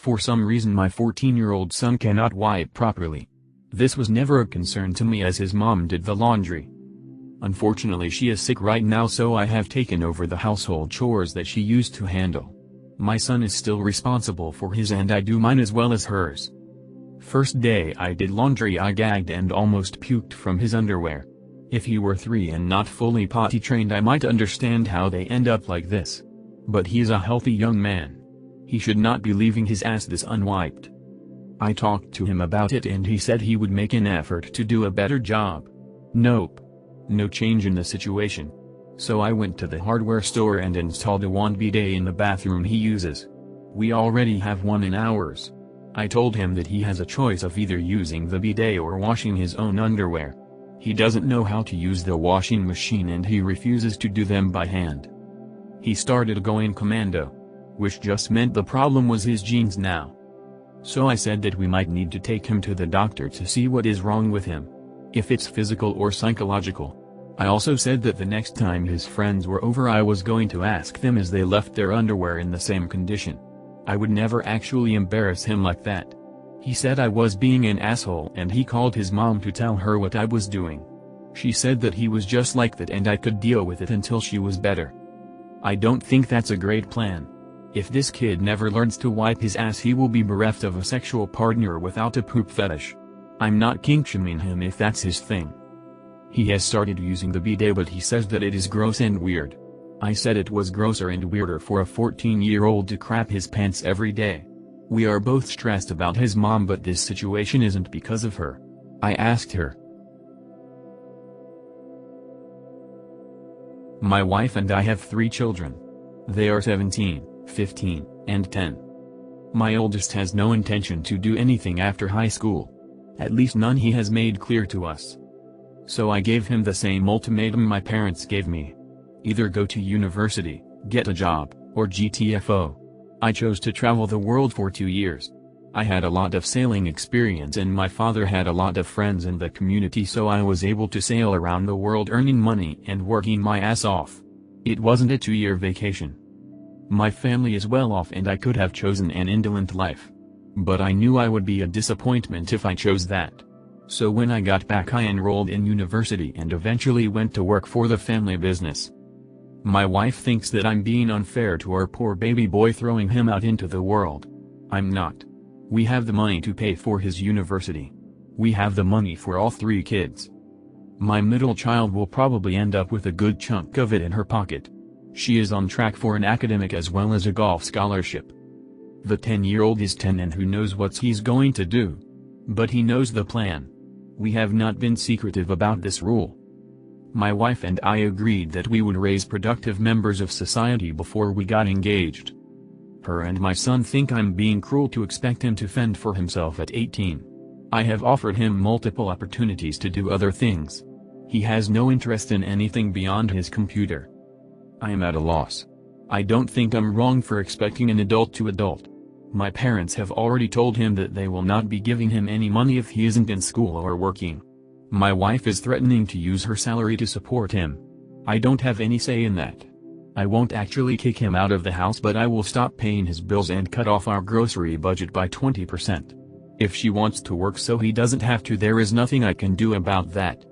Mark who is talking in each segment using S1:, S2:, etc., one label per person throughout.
S1: For some reason my 14-year-old son cannot wipe properly. This was never a concern to me as his mom did the laundry. Unfortunately she is sick right now, so I have taken over the household chores that she used to handle. My son is still responsible for his and I do mine as well as hers. First day I did laundry I gagged and almost puked from his underwear. If he were 3 and not fully potty trained I might understand how they end up like this. But he is a healthy young man. He should not be leaving his ass this unwiped. I talked to him about it and he said he would make an effort to do a better job. Nope. No change in the situation. So I went to the hardware store and installed a wand bidet in the bathroom he uses. We already have one in ours. I told him that he has a choice of either using the bidet or washing his own underwear. He doesn't know how to use the washing machine and he refuses to do them by hand. He started going commando. Which just meant the problem was his genes now. So I said that we might need to take him to the doctor to see what is wrong with him. If it's physical or psychological. I also said that the next time his friends were over I was going to ask them as they left their underwear in the same condition. I would never actually embarrass him like that. He said I was being an asshole and he called his mom to tell her what I was doing. She said that he was just like that and I could deal with it until she was better. I don't think that's a great plan. If this kid never learns to wipe his ass he will be bereft of a sexual partner without a poop fetish. I'm not kink-shaming him if that's his thing. He has started using the bidet but he says that it is gross and weird. I said it was grosser and weirder for a 14-year-old to crap his pants every day. We are both stressed about his mom but this situation isn't because of her. I asked her. My wife and I have 3 children. They are 17, 15, and 10. My oldest has no intention to do anything after high school. At least none he has made clear to us. So I gave him the same ultimatum my parents gave me. Either go to university, get a job, or GTFO. I chose to travel the world for 2 years. I had a lot of sailing experience and my father had a lot of friends in the community, so I was able to sail around the world earning money and working my ass off. It wasn't a 2-year vacation. My family is well off and I could have chosen an indolent life. But I knew I would be a disappointment if I chose that. So when I got back I enrolled in university and eventually went to work for the family business. My wife thinks that I'm being unfair to our poor baby boy throwing him out into the world. I'm not. We have the money to pay for his university. We have the money for all 3 kids. My middle child will probably end up with a good chunk of it in her pocket. She is on track for an academic as well as a golf scholarship. The 10-year-old is 10 and who knows what he's going to do. But he knows the plan. We have not been secretive about this rule. My wife and I agreed that we would raise productive members of society before we got engaged. Her and my son think I'm being cruel to expect him to fend for himself at 18. I have offered him multiple opportunities to do other things. He has no interest in anything beyond his computer. I am at a loss. I don't think I'm wrong for expecting an adult to adult. My parents have already told him that they will not be giving him any money if he isn't in school or working. My wife is threatening to use her salary to support him. I don't have any say in that. I won't actually kick him out of the house, but I will stop paying his bills and cut off our grocery budget by 20%. If she wants to work so he doesn't have to, there is nothing I can do about that.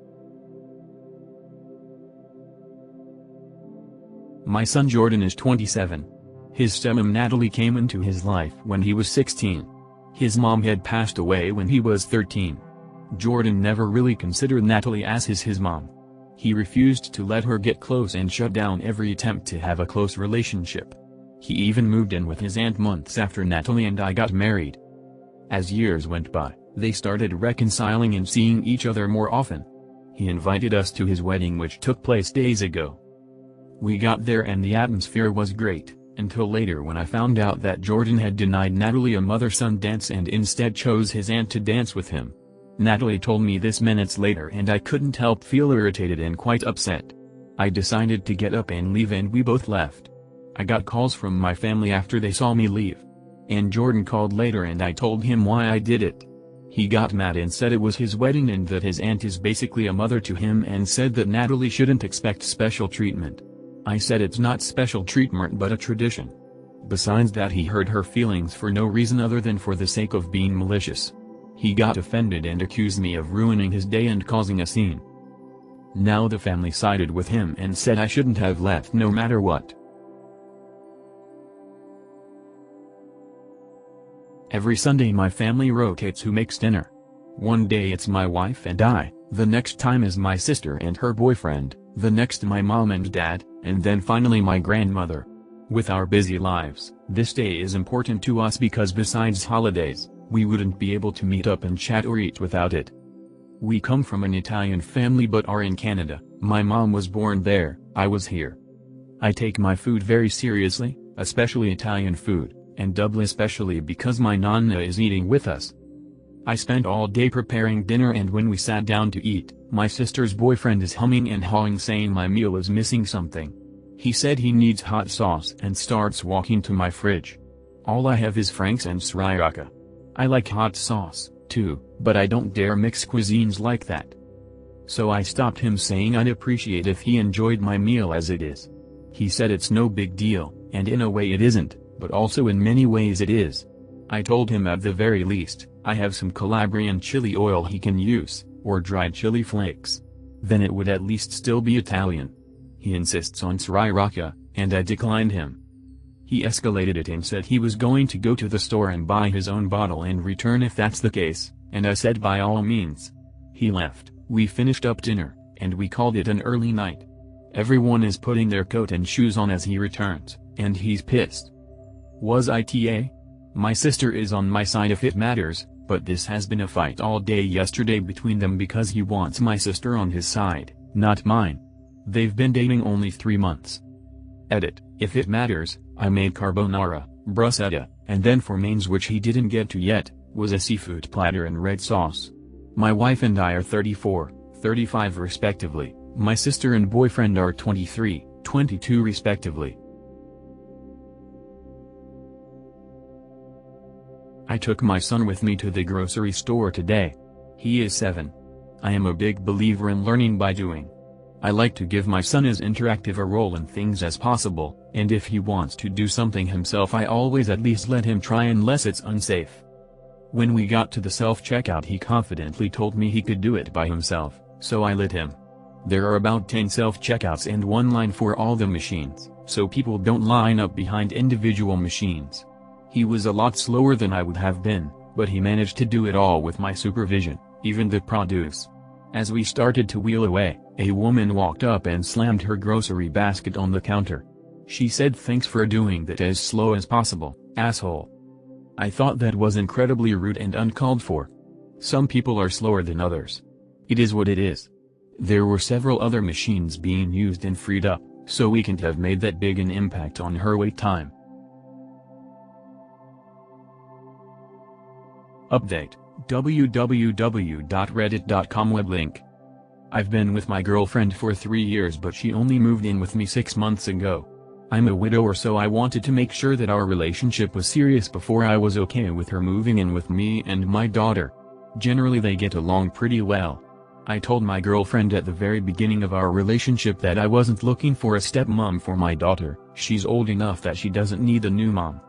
S1: My son Jordan is 27. His stepmom Natalie came into his life when he was 16. His mom had passed away when he was 13. Jordan never really considered Natalie as his mom. He refused to let her get close and shut down every attempt to have a close relationship. He even moved in with his aunt months after Natalie and I got married. As years went by, they started reconciling and seeing each other more often. He invited us to his wedding, which took place days ago. We got there and the atmosphere was great, until later when I found out that Jordan had denied Natalie a mother-son dance and instead chose his aunt to dance with him. Natalie told me this minutes later and I couldn't help feel irritated and quite upset. I decided to get up and leave and we both left. I got calls from my family after they saw me leave. And Jordan called later and I told him why I did it. He got mad and said it was his wedding and that his aunt is basically a mother to him and said that Natalie shouldn't expect special treatment. I said it's not special treatment but a tradition. Besides that, he hurt her feelings for no reason other than for the sake of being malicious. He got offended and accused me of ruining his day and causing a scene. Now the family sided with him and said I shouldn't have left no matter what. Every Sunday my family rotates who makes dinner. One day it's my wife and I, the next time is my sister and her boyfriend, the next my mom and dad, and then finally my grandmother. With our busy lives, this day is important to us because besides holidays, we wouldn't be able to meet up and chat or eat without it. We come from an Italian family but are in Canada. My mom was born there, I was here. I take my food very seriously, especially Italian food, and doubly especially because my nonna is eating with us. I spent all day preparing dinner, and when we sat down to eat, my sister's boyfriend is humming and hawing saying my meal is missing something. He said he needs hot sauce and starts walking to my fridge. All I have is Frank's and Sriracha. I like hot sauce, too, but I don't dare mix cuisines like that. So I stopped him, saying I'd appreciate if he enjoyed my meal as it is. He said it's no big deal, and in a way it isn't, but also in many ways it is. I told him at the very least, I have some Calabrian chili oil he can use, or dried chili flakes. Then it would at least still be Italian. He insists on Sriracha, and I declined him. He escalated it and said he was going to go to the store and buy his own bottle and return if that's the case, and I said by all means. He left, we finished up dinner, and we called it an early night. Everyone is putting their coat and shoes on as he returns, and he's pissed. Was it? My sister is on my side if it matters, but this has been a fight all day yesterday between them because he wants my sister on his side, not mine. They've been dating only 3 months. Edit, if it matters, I made carbonara, bruschetta, and then for mains, which he didn't get to yet, was a seafood platter and red sauce. My wife and I are 34, 35 respectively, my sister and boyfriend are 23, 22 respectively. I took my son with me to the grocery store today. He is 7. I am a big believer in learning by doing. I like to give my son as interactive a role in things as possible, and if he wants to do something himself I always at least let him try unless it's unsafe. When we got to the self-checkout he confidently told me he could do it by himself, so I let him. There are about 10 self-checkouts and one line for all the machines, so people don't line up behind individual machines. He was a lot slower than I would have been, but he managed to do it all with my supervision, even the produce. As we started to wheel away, a woman walked up and slammed her grocery basket on the counter. She said thanks for doing that as slow as possible, asshole. I thought that was incredibly rude and uncalled for. Some people are slower than others. It is what it is. There were several other machines being used and freed up, so we can't have made that big an impact on her wait time. Update, www.reddit.com web link. I've been with my girlfriend for 3 years but she only moved in with me 6 months ago. I'm a widower, so I wanted to make sure that our relationship was serious before I was okay with her moving in with me and my daughter. Generally they get along pretty well. I told my girlfriend at the very beginning of our relationship that I wasn't looking for a stepmom for my daughter. She's old enough that she doesn't need a new mom.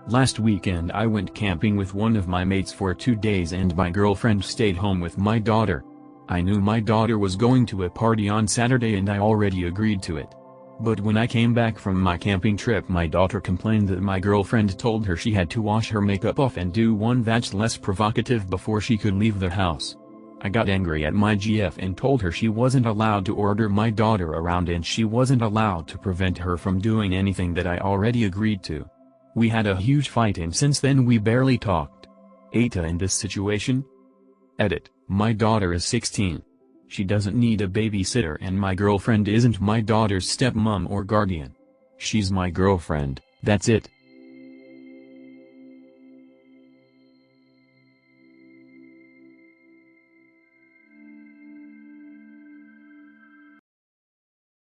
S1: Last weekend I went camping with one of my mates for 2 days and my girlfriend stayed home with my daughter. I knew my daughter was going to a party on Saturday and I already agreed to it. But when I came back from my camping trip my daughter complained that my girlfriend told her she had to wash her makeup off and do one that's less provocative before she could leave the house. I got angry at my GF and told her she wasn't allowed to order my daughter around and she wasn't allowed to prevent her from doing anything that I already agreed to. We had a huge fight and since then we barely talked. Eta in this situation? Edit, my daughter is 16. She doesn't need a babysitter and my girlfriend isn't my daughter's stepmom or guardian. She's my girlfriend, that's it.